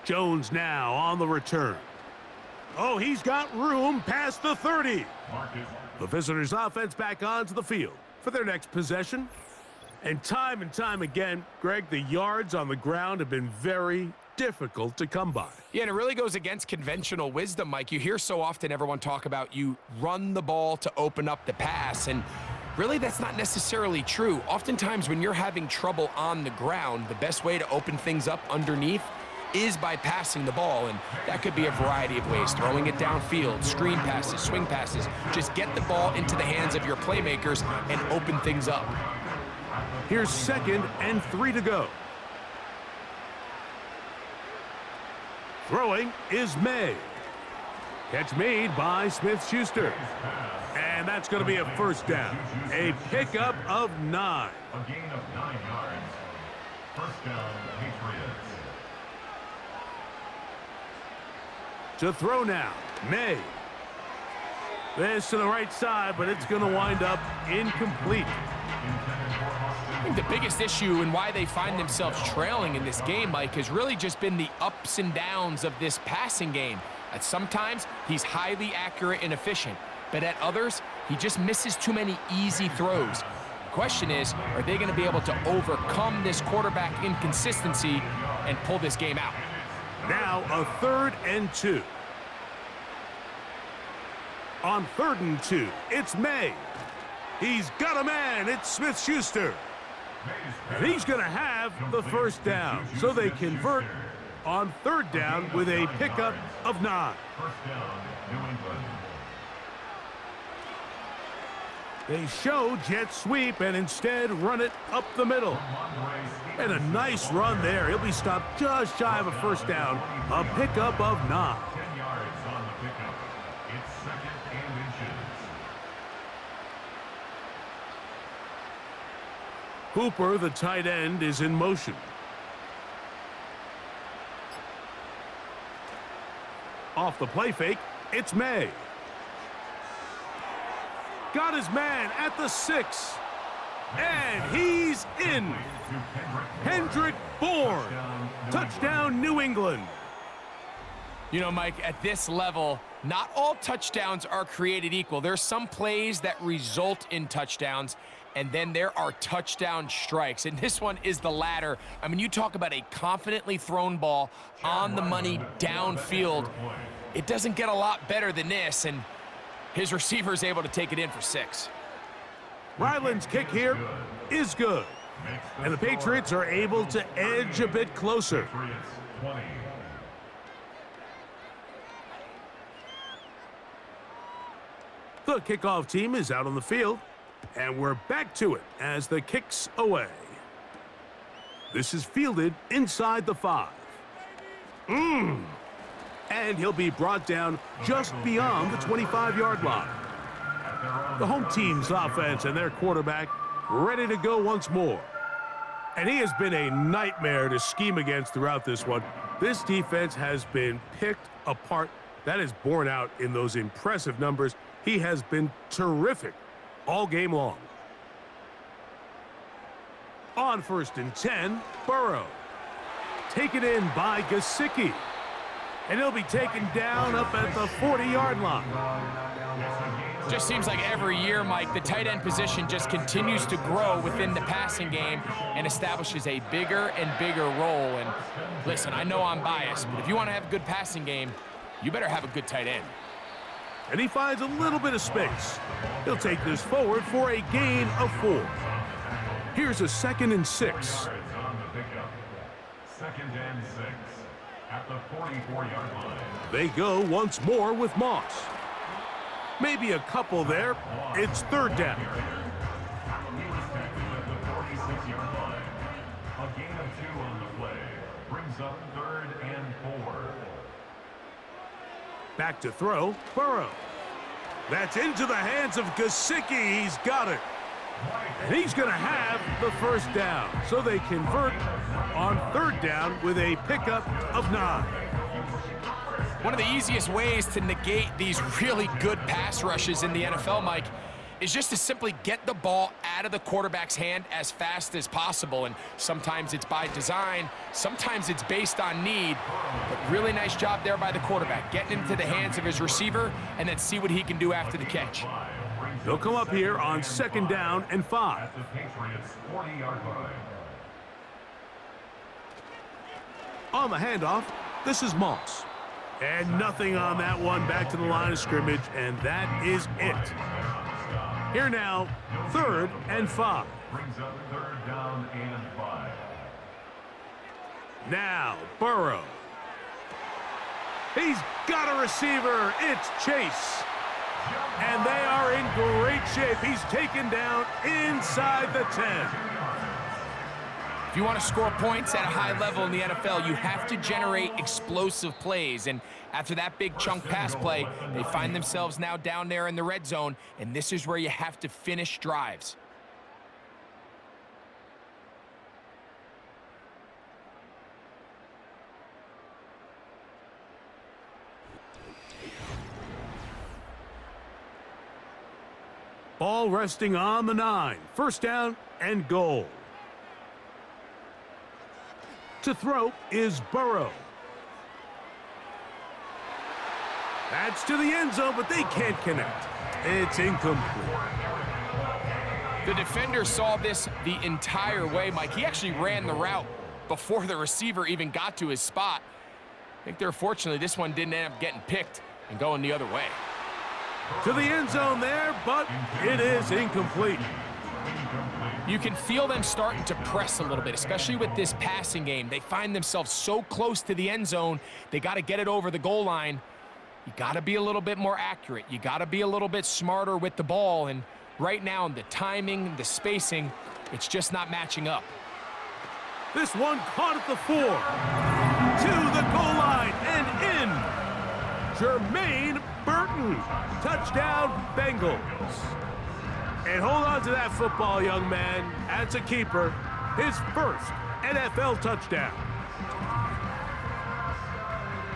Jones now on the return. Oh, he's got room past the 30. The visitors' offense back onto the field for their next possession. And time again, Greg, the yards on the ground have been very difficult to come by. Yeah, and it really goes against conventional wisdom, Mike. You hear so often everyone talk about you run the ball to open up the pass, and really that's not necessarily true. Oftentimes when you're having trouble on the ground, the best way to open things up underneath is by passing the ball, and that could be a variety of ways. Throwing it downfield, screen passes, swing passes. Just get the ball into the hands of your playmakers and open things up. Here's 2nd and 3 to go. Throwing is May. Catch made by Smith-Schuster. And that's going to be a first down. A pickup of 9. A gain of 9 yards. First down, Patriots. To throw now, May. This to the right side, but it's going to wind up incomplete. I think the biggest issue and why they find themselves trailing in this game, Mike, has really just been the ups and downs of this passing game. At sometimes, he's highly accurate and efficient, but at others, he just misses too many easy throws. The question is, are they going to be able to overcome this quarterback inconsistency and pull this game out? Now a 3rd and 2. On 3rd and 2, it's May. He's got a man. It's Smith-Schuster. And he's going to have the first down. So they convert on 3rd down with a pickup of 9. First down, New England. They show jet sweep and instead run it up the middle. And a nice run there. He'll be stopped just shy of a first down. A pickup of 9. 10 yards on the pickup. It's 2nd and inches. Hooper, the tight end, is in motion. Off the play fake, it's May. Got his man at the 6. And he's in. Hendrick Bourne. Touchdown, New England. You know, Mike, at this level, not all touchdowns are created equal. There's some plays that result in touchdowns, and then there are touchdown strikes. And this one is the latter. I mean, you talk about a confidently thrown ball on the money downfield. It doesn't get a lot better than this, and his receiver is able to take it in for 6. Ryland's kick here is good. And the Patriots are able to edge a bit closer. The kickoff team is out on the field, and we're back to it as the kick's away. This is fielded inside the 5. And he'll be brought down just beyond the 25-yard line. The home team's offense and their quarterback ready to go once more. And he has been a nightmare to scheme against throughout this one. This defense has been picked apart. That is borne out in those impressive numbers. He has been terrific all game long. On 1st and 10, Burrow. Taken in by Gesicki. And he'll be taken down up at the 40-yard line. Just seems like every year, Mike, the tight end position just continues to grow within the passing game and establishes a bigger and bigger role. And listen, I know I'm biased, but if you want to have a good passing game, you better have a good tight end. And he finds a little bit of space. He'll take this forward for a gain of 4. Here's a 2nd and 6. 2nd and 6. at the 44-yard line. They go once more with Moss. Maybe a couple there. It's third down. He was tackled at the 46-yard line. A gain of 2 on the play. Brings up 3rd and 4. Back to throw, Burrow. That's into the hands of Gesicki. He's got it. And he's going to have the first down. So they convert on third down with a pickup of 9. One of the easiest ways to negate these really good pass rushes in the NFL, Mike, is just to simply get the ball out of the quarterback's hand as fast as possible. And sometimes it's by design, sometimes it's based on need. But really nice job there by the quarterback, getting into the hands of his receiver and then see what he can do after the catch. They'll come up here on 2nd down and 5. At the Patriots' 40-yard line. On the handoff, this is Moss. And nothing on that one, back to the line of scrimmage, and that is it. Here now, 3rd and 5. Brings up 3rd down and 5. Now, Burrow. He's got a receiver. It's Chase. And they are in great shape. He's taken down inside the 10. If you want to score points at a high level in the NFL, you have to generate explosive plays. And after that big chunk pass play, they find themselves now down there in the red zone, and this is where you have to finish drives. Ball resting on the 9. First down and goal. To throw is Burrow. That's to the end zone, but they can't connect. It's incomplete. The defender saw this the entire way, Mike. He actually ran the route before the receiver even got to his spot. I think they're fortunately this one didn't end up getting picked and going the other way. To the end zone there, but it is incomplete. You can feel them starting to press a little bit, especially with this passing game. They find themselves so close to the end zone, they got to get it over the goal line. You got to be a little bit more accurate. You got to be a little bit smarter with the ball. And right now, the timing, the spacing, it's just not matching up. This one caught at the 4. To the goal line and in. Jermaine Burton. Touchdown, Bengals. And hold on to that football, young man. That's a keeper. His first NFL touchdown.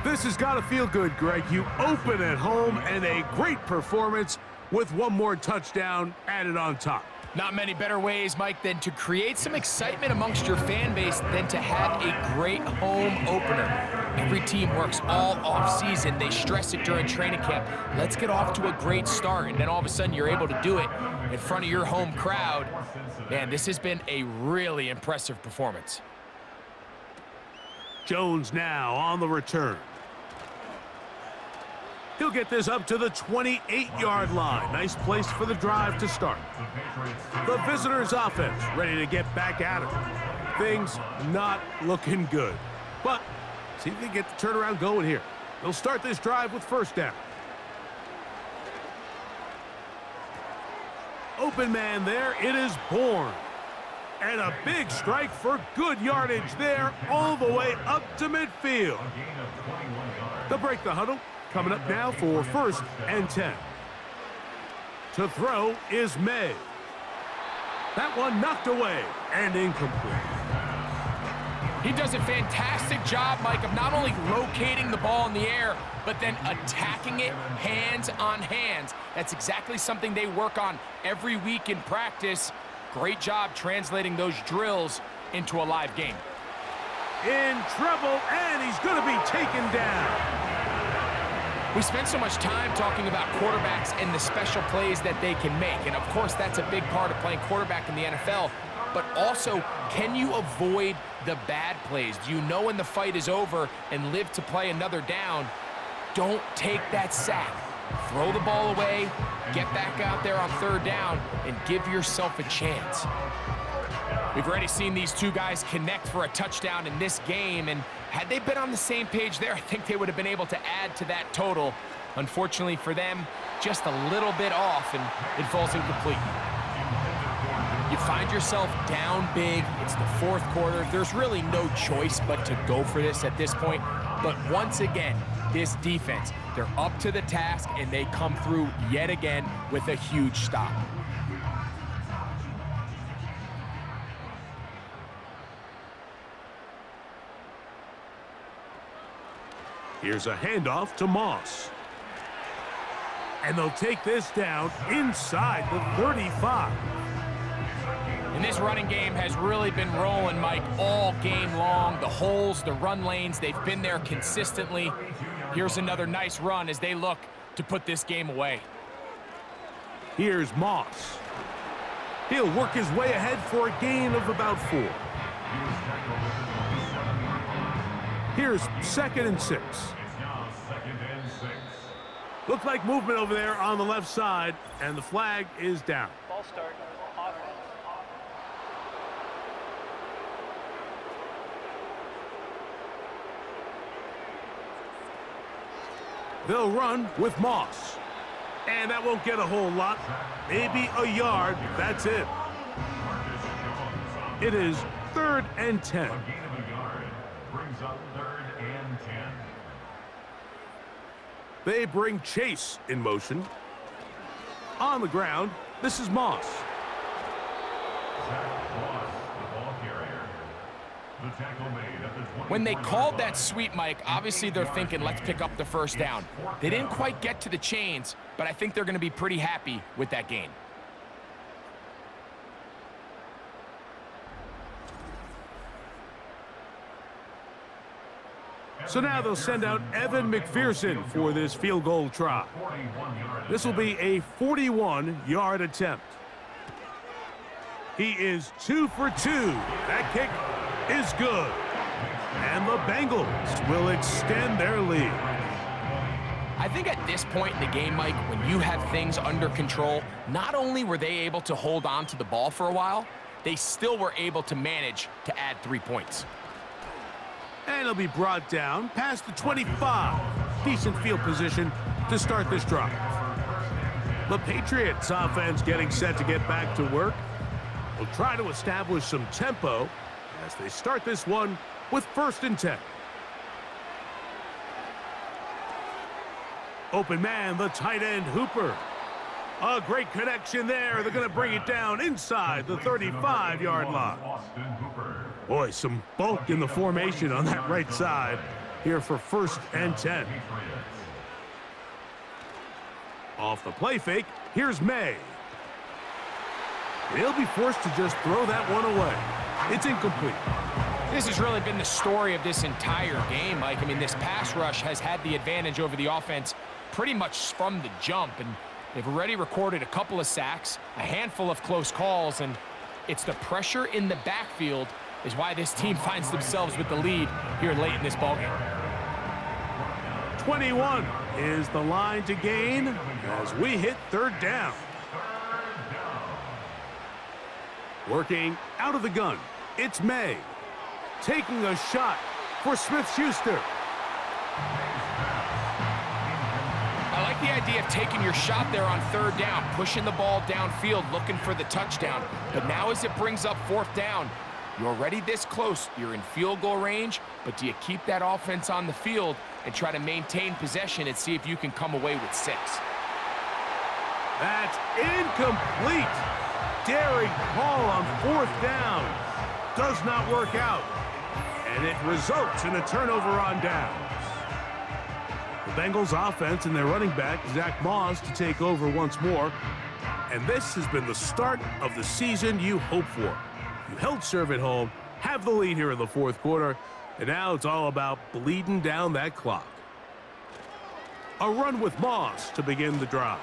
This has got to feel good, Greg. You open at home and a great performance with one more touchdown added on top. Not many better ways, Mike, than to create some excitement amongst your fan base than to have a great home opener. Every team works all off-season. They stress it during training camp. Let's get off to a great start, and then all of a sudden you're able to do it in front of your home crowd. Man, this has been a really impressive performance. Jones now on the return. He'll get this up to the 28-yard line. Nice place for the drive to start. The visitors' offense ready to get back at it. Things not looking good. But see if they get the turnaround going here. They'll start this drive with first down. Open man there. It is Bourne. And a big strike for good yardage there all the way up to midfield. They'll break the huddle. Coming up now for first and 10. To throw is May. That one knocked away and incomplete. He does a fantastic job, Mike, of not only locating the ball in the air, but then attacking it hands on hands. That's exactly something they work on every week in practice. Great job translating those drills into a live game. In trouble, and he's going to be taken down. We spend so much time talking about quarterbacks and the special plays that they can make. And, of course, that's a big part of playing quarterback in the NFL. But also, can you avoid the bad plays? Do you know when the fight is over and live to play another down? Don't take that sack. Throw the ball away, get back out there on third down, and give yourself a chance. We've already seen these two guys connect for a touchdown in this game, and had they been on the same page there, I think they would have been able to add to that total. Unfortunately for them, just a little bit off, and it falls incomplete. You find yourself down big. It's the fourth quarter. There's really no choice but to go for this at this point. But once again, this defense, they're up to the task, and they come through yet again with a huge stop. Here's a handoff to Moss. And they'll take this down inside the 35. And this running game has really been rolling, Mike, all game long. The holes, the run lanes, they've been there consistently. Here's another nice run as they look to put this game away. Here's Moss. He'll work his way ahead for a gain of about 4. Here's 2nd and 6. Looks like movement over there on the left side, and the flag is down. Ball start. Offense. They'll run with Moss. And that won't get a whole lot. Maybe a yard. That's it. It is 3rd and 10. Brings up 3rd and 10. They bring Chase in motion. On the ground, this is Moss. When they called that sweep, Mike, obviously they're thinking, let's pick up the first down. They didn't quite get to the chains, but I think they're going to be pretty happy with that gain. So now they'll send out Evan McPherson for this field goal try. This will be a 41-yard attempt. He is 2 for 2. That kick is good. And the Bengals will extend their lead. I think at this point in the game, Mike, when you have things under control, not only were they able to hold on to the ball for a while, they still were able to manage to add 3 points. And it'll be brought down past the 25. Decent field position to start this drive. The Patriots offense getting set to get back to work. Will try to establish some tempo as they start this one with 1st and 10. Open man, the tight end, Hooper. A great connection there. They're going to bring it down inside the 35-yard line. Boy, some bulk in the formation on that right side here for 1st and 10. Off the play fake, here's May. He'll be forced to just throw that one away. It's incomplete. This has really been the story of this entire game, Mike. I mean, this pass rush has had the advantage over the offense pretty much from the jump, and they've already recorded a couple of sacks, a handful of close calls, and it's the pressure in the backfield is why this team finds themselves with the lead here late in this ballgame. 21 is the line to gain as we hit 3rd down. Working out of the gun, it's May. Taking a shot for Smith-Schuster. I like the idea of taking your shot there on 3rd down, pushing the ball downfield, looking for the touchdown. But now as it brings up 4th down, you're already this close. You're in field goal range, but do you keep that offense on the field and try to maintain possession and see if you can come away with 6? That's incomplete. Daring call on 4th down. Does not work out. And it results in a turnover on downs. The Bengals offense and their running back, Zach Moss, to take over once more. And this has been the start of the season you hope for. You held serve at home, have the lead here in the 4th quarter, and now it's all about bleeding down that clock. A run with Moss to begin the drive.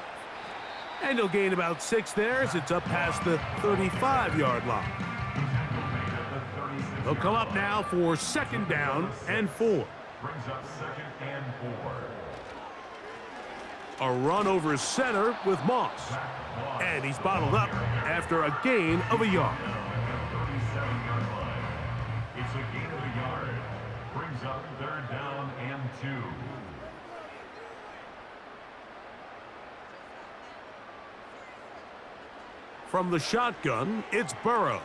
And he'll gain about 6 there as it's up past the 35-yard line. They'll come up now for 2nd down and 4. Brings up 2nd and 4. A run over center with Moss. And he's bottled up after a gain of a yard. of 2. From the shotgun, it's Burrow.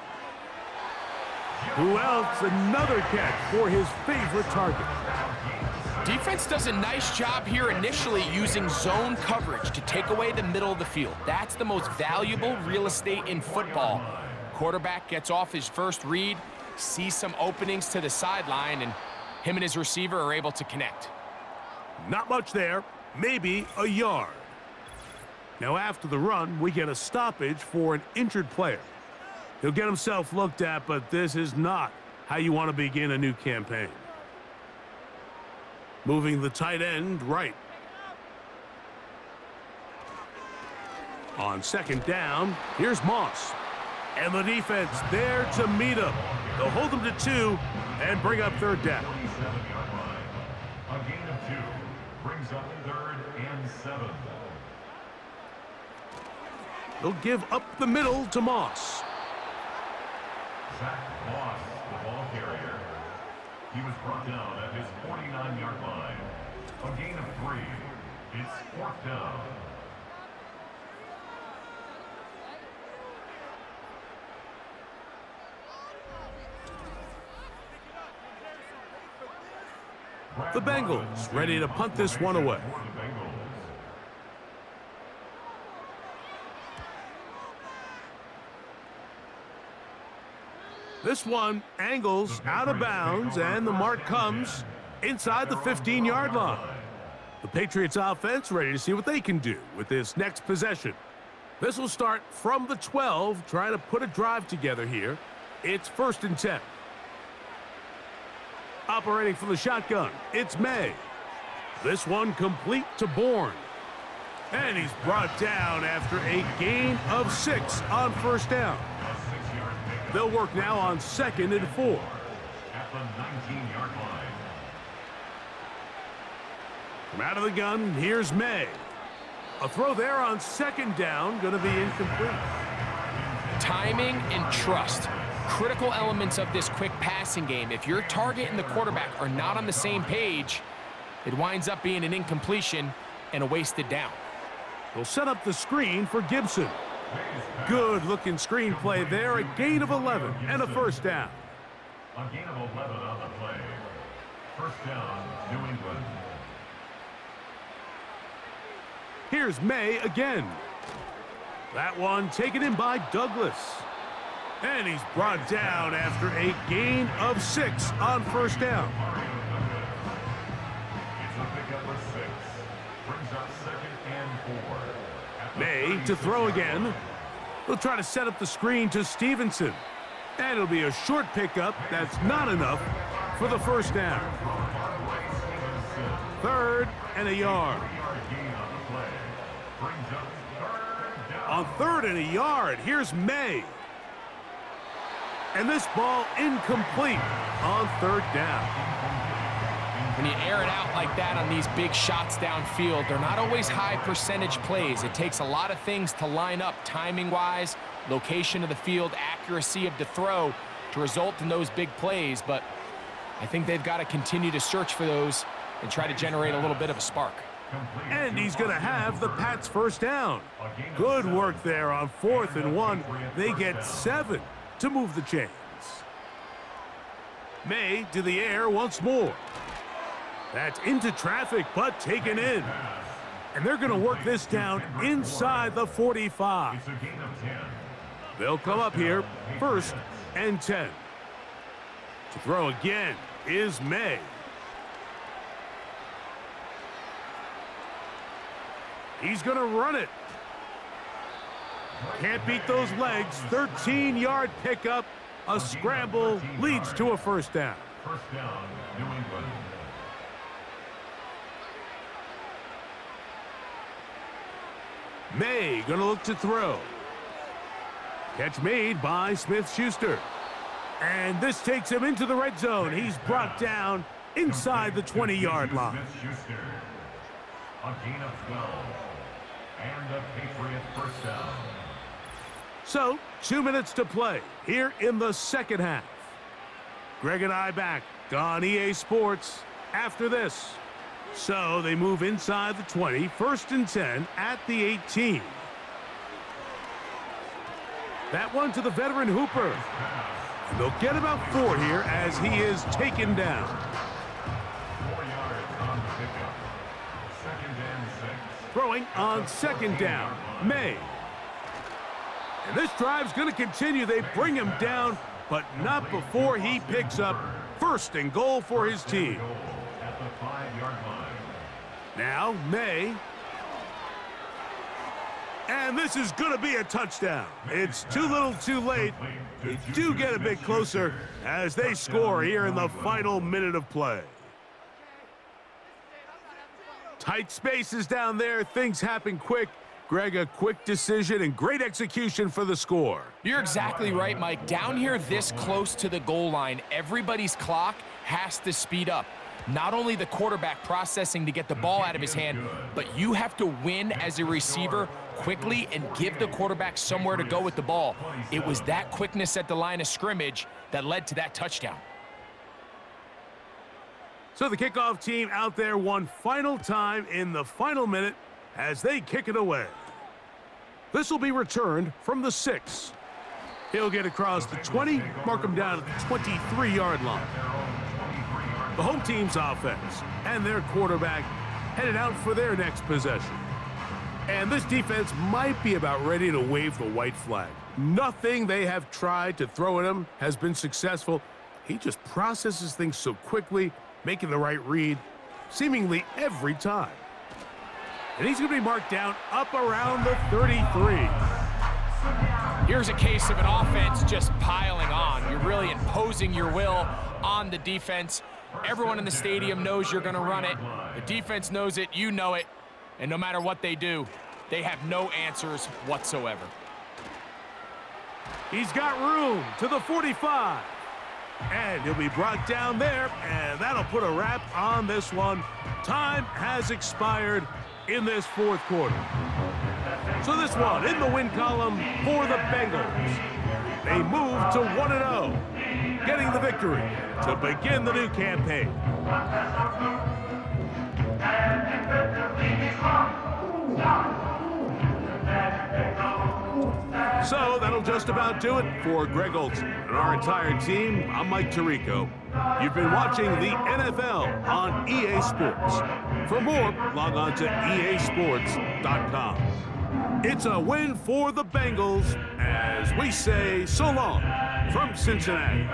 Who else? Another catch for his favorite target. Defense does a nice job here initially using zone coverage to take away the middle of the field. That's the most valuable real estate in football. Quarterback gets off his first read, sees some openings to the sideline, and him and his receiver are able to connect. Not much there, maybe a yard. Now after the run, we get a stoppage for an injured player. He'll get himself looked at, but this is not how you want to begin a new campaign. Moving the tight end right. On second down, here's Moss. And the defense there to meet him. They'll hold him to 2 and bring up third down. 27-yard line. A gain of 2 brings up 3rd and 7. They'll give up the middle to Moss. Zach Moss, the ball carrier. He was brought down at his 49-yard line. A gain of 3. It's 4th down. The Bengals ready to punt this one away. This one angles out of bounds, and the mark comes inside the 15-yard line. The Patriots offense ready to see what they can do with this next possession. This will start from the 12, trying to put a drive together here. It's 1st and 10. Operating from the shotgun, it's May. This one complete to Bourne. And he's brought down after a gain of 6 on 1st down. They'll work now on 2nd and 4. At the 19-yard line. From out of the gun, here's May. A throw there on 2nd down, going to be incomplete. Timing and trust. Critical elements of this quick passing game. If your target and the quarterback are not on the same page, it winds up being an incompletion and a wasted down. They'll set up the screen for Gibson. Good-looking screenplay there, a gain of 11 and a 1st down. A gain of 11 on the play. 1st down, New England. Here's May again. That one taken in by Douglas. And he's brought down after a gain of 6 on 1st down. It's a pickup of 6. Brings up 2nd and 4. May to throw again. They'll try to set up the screen to Stevenson. And it'll be a short pickup. That's not enough for the 1st down. 3rd and a yard. On 3rd and a yard, here's May. And this ball incomplete on 3rd down. When you air it out like that on these big shots downfield, they're not always high percentage plays. It takes a lot of things to line up timing-wise, location of the field, accuracy of the throw to result in those big plays. But I think they've got to continue to search for those and try to generate a little bit of a spark. And he's going to have the Pats' 1st down. Good work there on 4th and 1. They get 7 to move the chains. May to the air once more. That's into traffic, but taken in. And they're going to work this down inside the 45. They'll come up here, 1st and 10. To throw again is May. He's going to run it. Can't beat those legs. 13-yard pickup. A scramble leads to a 1st down. 1st down, New England. May going to look to throw. Catch made by Smith-Schuster. And this takes him into the red zone. He's brought down inside the 20-yard line. Smith-Schuster. A gain of 12. And a Patriot 1st down. So, 2 minutes to play here in the 2nd half. Greg and I back on EA Sports after this. So they move inside the 20, 1st and 10 at the 18. That one to the veteran Hooper. And they'll get about 4 here as he is taken down. 4 yards on the pickup. 2nd and 6. Throwing on 2nd down, May. And this drive's going to continue. They bring him down, but not before he picks up 1st and goal for his team. At the 5-yard line. Now, May. And this is going to be a touchdown. It's too little too late. They do get a bit closer as they score here in the final minute of play. Tight spaces down there. Things happen quick. Greg, a quick decision and great execution for the score. You're exactly right, Mike. Down here this close to the goal line, everybody's clock has to speed up. Not only the quarterback processing to get the ball out of his hand, but you have to win as a receiver quickly and give the quarterback somewhere to go with the ball. It was that quickness at the line of scrimmage that led to that touchdown. So the kickoff team out there one final time in the final minute as they kick it away. This will be returned from the 6. He'll get across the 20, mark him down at the 23-yard line. The home team's offense and their quarterback headed out for their next possession. And this defense might be about ready to wave the white flag. Nothing they have tried to throw at him has been successful. He just processes things so quickly, making the right read seemingly every time. And he's going to be marked down up around the 33. Here's a case of an offense just piling on. You're really imposing your will on the defense. Everyone in the stadium knows you're going to run it. The defense knows it, you know it. And no matter what they do, they have no answers whatsoever. He's got room to the 45. And he'll be brought down there, and that'll put a wrap on this one. Time has expired in this 4th quarter. So this one in the win column for the Bengals. They move to 1-0, getting the victory to begin the new campaign. So that'll just about do it for Greg Olson and our entire team. I'm Mike Tirico. You've been watching the NFL on EA Sports. For more, log on to easports.com. It's a win for the Bengals as we say so long from Cincinnati.